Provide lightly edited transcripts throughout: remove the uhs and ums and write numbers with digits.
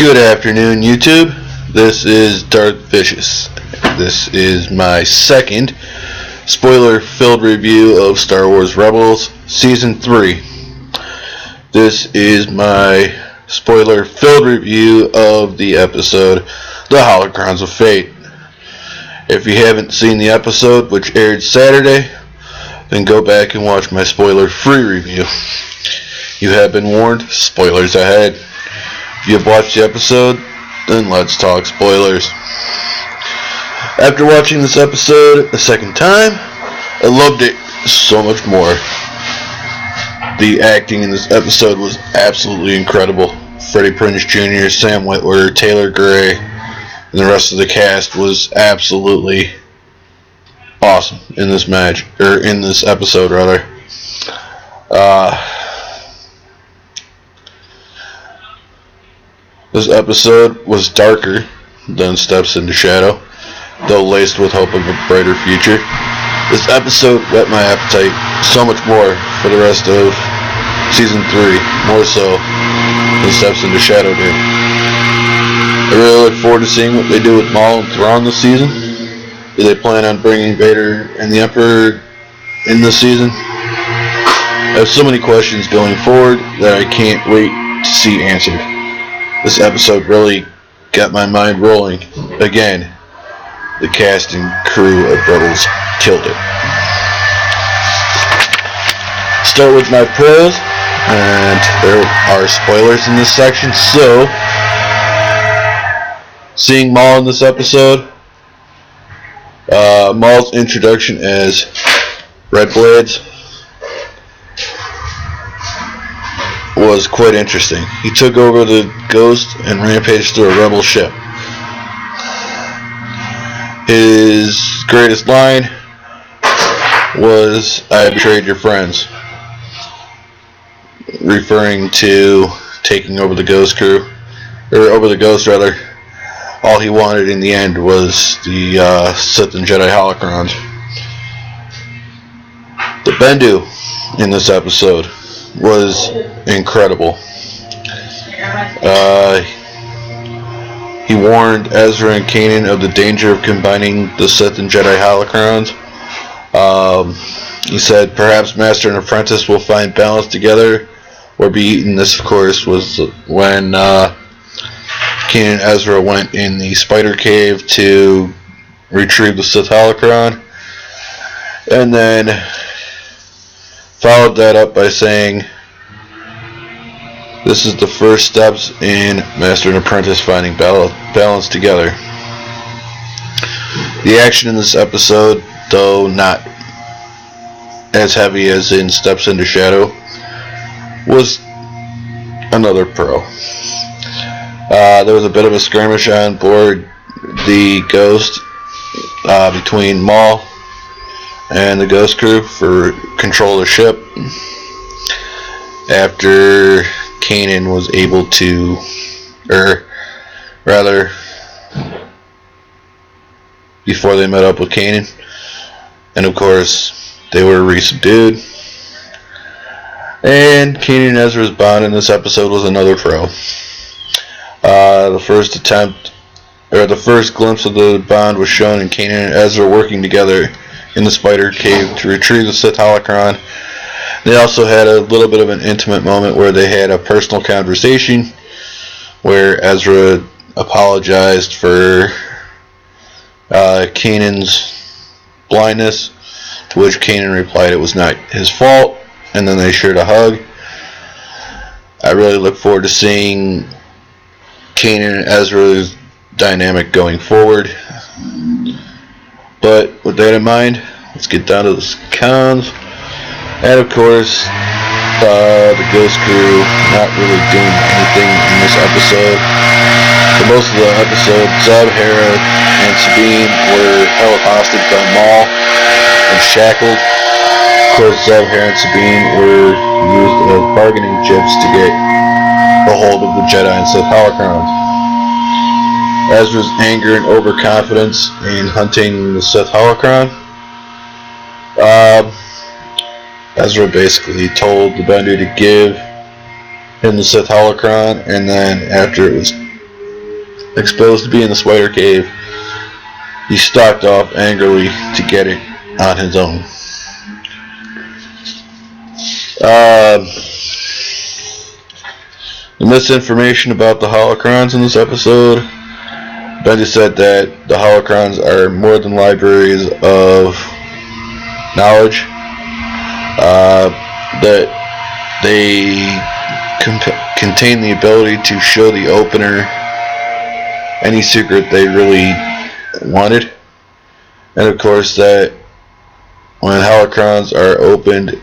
Good afternoon, YouTube. This is Darth Vicious. This is my second spoiler-filled review of Star Wars Rebels Season 3. This is my spoiler-filled review of the episode The Holocrons of Fate. If you haven't seen the episode, which aired Saturday, then go back and watch my spoiler-free review. You have been warned, spoilers ahead. If you have watched the episode, then let's talk spoilers. After watching this episode a second time, I loved it so much more. The acting in this episode was absolutely incredible. Freddie Prinze Jr., Sam Witwer, Taylor Gray, and the rest of the cast was absolutely awesome in this match, or in this episode rather. This episode was darker than Steps into Shadow, though laced with hope of a brighter future. This episode whet my appetite so much more for the rest of Season 3, more so than Steps into Shadow did. I really look forward to seeing what they do with Maul and Thrawn this season. Do they plan on bringing Vader and the Emperor in this season? I have so many questions going forward that I can't wait to see answered. This episode really got my mind rolling. Again, the cast and crew of Rebels killed it. Start with my pros, and there are spoilers in this section, so seeing Maul in this episode, Maul's introduction as Red Blades was quite interesting. He took over the Ghost and rampaged through a rebel ship. His greatest line was, "I betrayed your friends," referring to taking over the Ghost crew, or over the Ghost rather. All he wanted in the end was the Sith and Jedi Holocrons. The Bendu in this episode was incredible. He warned Ezra and Kanan of the danger of combining the Sith and Jedi Holocrons. He said perhaps Master and Apprentice will find balance together or be eaten. This, of course, was when Kanan and Ezra went in the Spider Cave to retrieve the Sith Holocron, and then followed that up by saying, "This is the first steps in Master and Apprentice finding balance together." The action in this episode, though not as heavy as in Steps into Shadow, was another pro. There was a bit of a skirmish on board the Ghost between Maul and the Ghost crew for control of the ship. After Kanan was able to, or rather, before they met up with Kanan, and of course they were resubdued. And Kanan and Ezra's bond in this episode was another pro. The first attempt, or the first glimpse of the bond was shown in Kanan and Ezra working together in the Spider Cave to retrieve the Sith Holocron. They also had a little bit of an intimate moment where they had a personal conversation where Ezra apologized for Kanan's blindness, to which Kanan replied it was not his fault, and then they shared a hug. I really look forward to seeing Kanan and Ezra's dynamic going forward. But with that in mind, let's get down to the cons. And of course, the Ghost crew not really doing anything in this episode. For most of the episode, Zeb, Hera, and Sabine were held hostage by Maul and shackled. Of course, Zeb, Hera, and Sabine were used as bargaining chips to get a hold of the Jedi and Sith Holocrons. Ezra's anger and overconfidence in hunting the Sith Holocron. Ezra basically told the Bendu to give him the Sith Holocron, and then after it was exposed to be in the spider cave, he stalked off angrily to get it on his own. The misinformation about the Holocrons in this episode. Benji said that the Holocrons are more than libraries of knowledge. That they contain the ability to show the opener any secret they really wanted. And of course that when Holocrons are opened,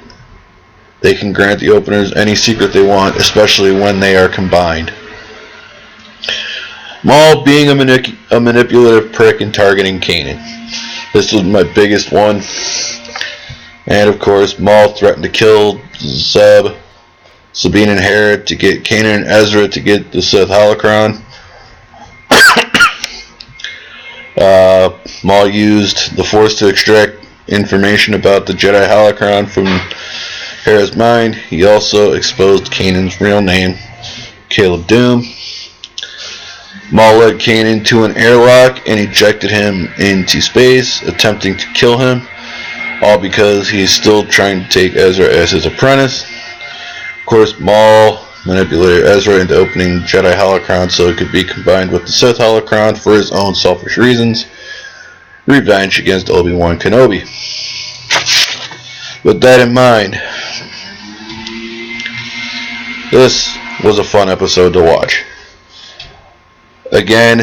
they can grant the openers any secret they want, especially when they are combined. Maul being a manipulative prick and targeting Kanan. This was my biggest one. And of course, Maul threatened to kill Zeb, Sabine, and Hera to get Kanan and Ezra to get the Sith Holocron. Maul used the Force to extract information about the Jedi Holocron from Hera's mind. He also exposed Kanan's real name, Caleb Doom. Maul led Kanan to an airlock and ejected him into space, attempting to kill him, all because he's still trying to take Ezra as his apprentice. Of course, Maul manipulated Ezra into opening Jedi Holocron so it could be combined with the Sith Holocron for his own selfish reasons. Revenge against Obi-Wan Kenobi. With that in mind, this was a fun episode to watch. Again,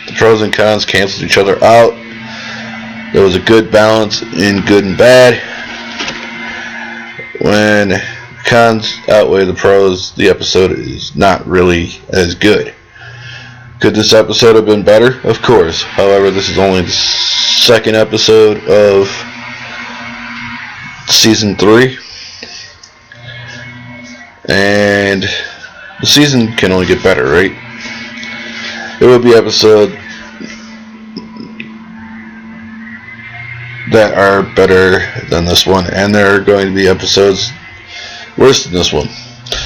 the pros and cons canceled each other out. There was a good balance in good and bad. When cons outweigh the pros, the episode is not really as good. Could this episode have been better? Of course. However, this is only the second episode of Season 3. And the season can only get better, right? There will be episodes that are better than this one, and there are going to be episodes worse than this one.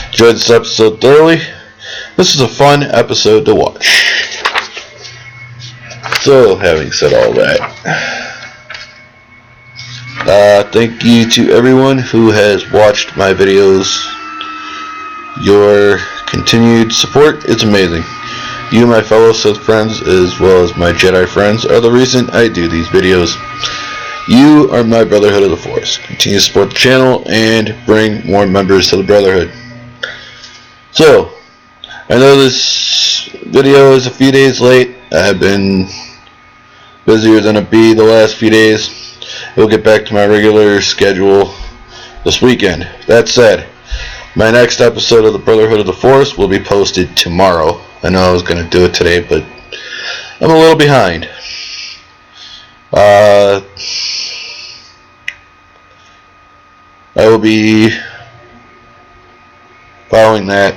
Enjoyed this episode thoroughly. This is a fun episode to watch. So, having said all that, thank you to everyone who has watched my videos. Your continued support is amazing. You, my fellow Sith friends, as well as my Jedi friends, are the reason I do these videos. You are my Brotherhood of the Force. Continue to support the channel and bring more members to the Brotherhood. So, I know this video is a few days late. I have been busier than a bee the last few days. We'll get back to my regular schedule this weekend. That said, my next episode of the Brotherhood of the Force will be posted tomorrow. I know I was going to do it today, but I'm a little behind. I will be following that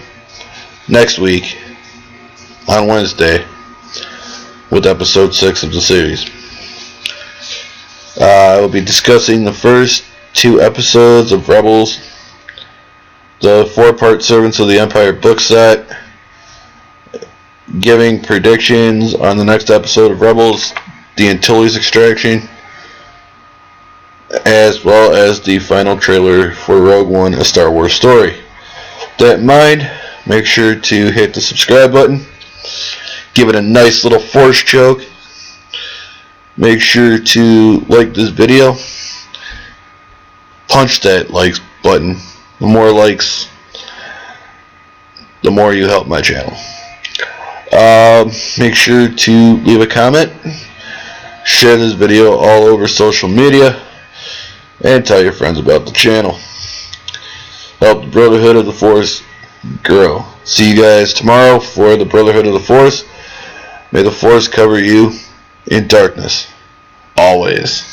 next week on Wednesday with episode 6 of the series. I will be discussing the first 2 episodes of Rebels, the 4-part Servants of the Empire book set, giving predictions on the next episode of Rebels, the Antilles extraction, as well as the final trailer for Rogue One, A Star Wars Story. With that in mind, make sure to hit the subscribe button, give it a nice little force choke, make sure to like this video, punch that likes button. The more likes, the more you help my channel. Make sure to leave a comment, share this video all over social media, and tell your friends about the channel. Help the Brotherhood of the Force grow. See you guys tomorrow for the Brotherhood of the Force. May the Force cover you in darkness. Always.